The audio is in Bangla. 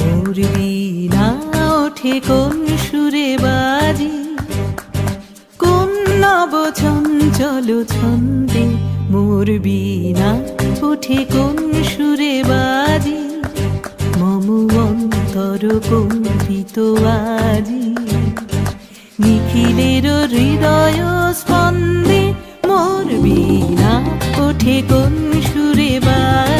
মোর বীণা ওঠে কোন সুরে বাজি, কোন নব চঞ্চল ছন্দে মোর বীণা ওঠে কোন সুরে বাজি, মম অন্তর কম্পিত আজি। নিখিলের হৃদয় স্পন্দে মোর বীণা ওঠে কোন সুরে বাজি।